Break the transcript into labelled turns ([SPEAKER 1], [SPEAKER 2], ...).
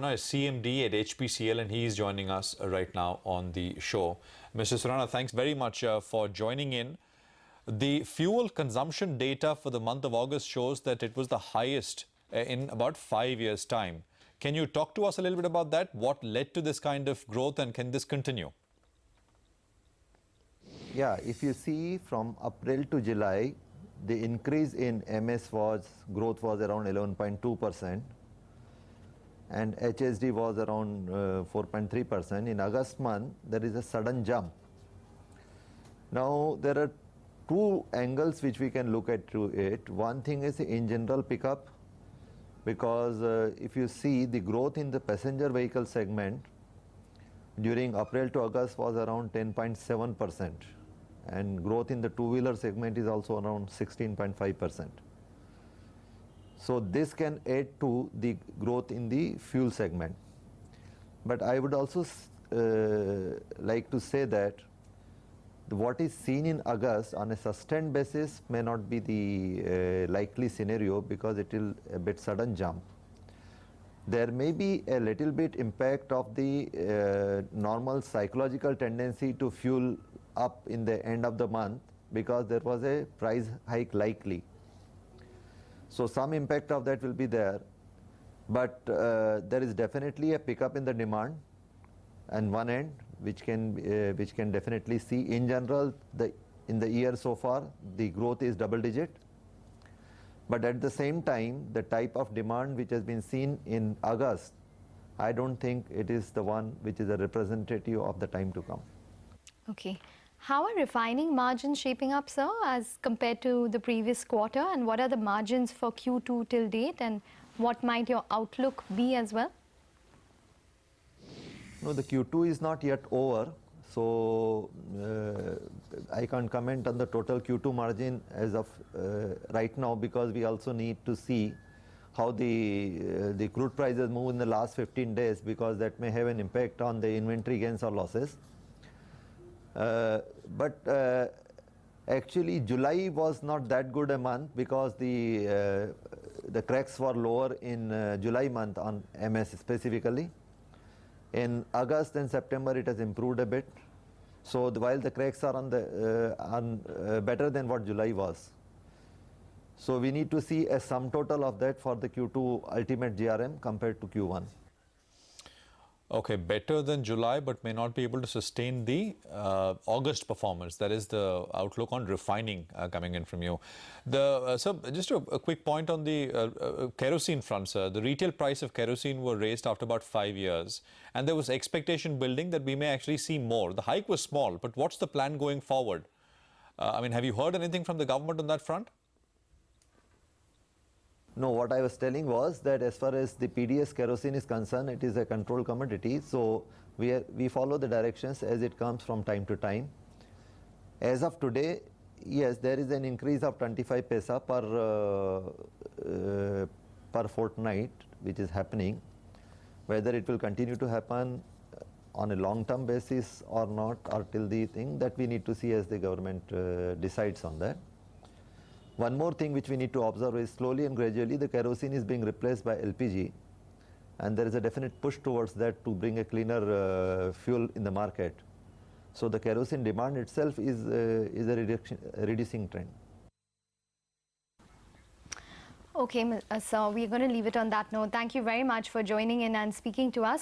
[SPEAKER 1] Surana is CMD at HPCL, and he is joining us right now on the show. Mr. Surana, thanks very much for joining in. The fuel consumption data for the month of August shows that it was the highest in about 5 years' time. Can you talk to us a little bit about that? What led to this kind of growth, and can this continue?
[SPEAKER 2] Yeah, if you see from April to July, the increase in MS growth was around 11.2%, and HSD was around 4.3%. In August month, there is a sudden jump. Now, there are two angles which we can look at to it. One thing is in general pickup, because if you see the growth in the passenger vehicle segment during April to August was around 10.7%, and growth in the two-wheeler segment is also around 16.5%. So this can add to the growth in the fuel segment. But I would also like to say that what is seen in August on a sustained basis may not be the likely scenario, because it will a bit sudden jump. There may be a little bit impact of the normal psychological tendency to fuel up in the end of the month, because there was a price hike likely. So some impact of that will be there, but there is definitely a pickup in the demand on one end, which can definitely see. In general, in the year so far, the growth is double digit. But at the same time, the type of demand which has been seen in August, I don't think it is the one which is a representative of the time to come.
[SPEAKER 3] Okay. How are refining margins shaping up, sir, as compared to the previous quarter? And what are the margins for Q2 till date? And what might your outlook be as well?
[SPEAKER 2] No, the Q2 is not yet over. So I can't comment on the total Q2 margin as of right now, because we also need to see how the crude prices move in the last 15 days, because that may have an impact on the inventory gains or losses. But actually July was not that good a month, because the cracks were lower in July month on MS specifically. In August and September it has improved a bit. So while the cracks are better than what July was. So we need to see a sum total of that for the Q2 ultimate GRM compared to Q1.
[SPEAKER 1] Okay, better than July, but may not be able to sustain the August performance. That is the outlook on refining coming in from you. So just a quick point on the kerosene front, sir. The retail price of kerosene were raised after about 5 years, and there was expectation building that we may actually see more. The hike was small, but what's the plan going forward? I mean, have you heard anything from the government on that front?
[SPEAKER 2] No, what I was telling was that as far as the PDS kerosene is concerned, it is a controlled commodity. So we follow the directions as it comes from time to time. As of today, yes, there is an increase of 25 paisa per fortnight, which is happening. Whether it will continue to happen on a long-term basis or not, or till the thing, that we need to see as the government decides on that. One more thing which we need to observe is slowly and gradually the kerosene is being replaced by LPG, and there is a definite push towards that to bring a cleaner fuel in the market. So the kerosene demand itself is a reducing trend.
[SPEAKER 3] Okay, so we're going to leave it on that note. Thank you very much for joining in and speaking to us.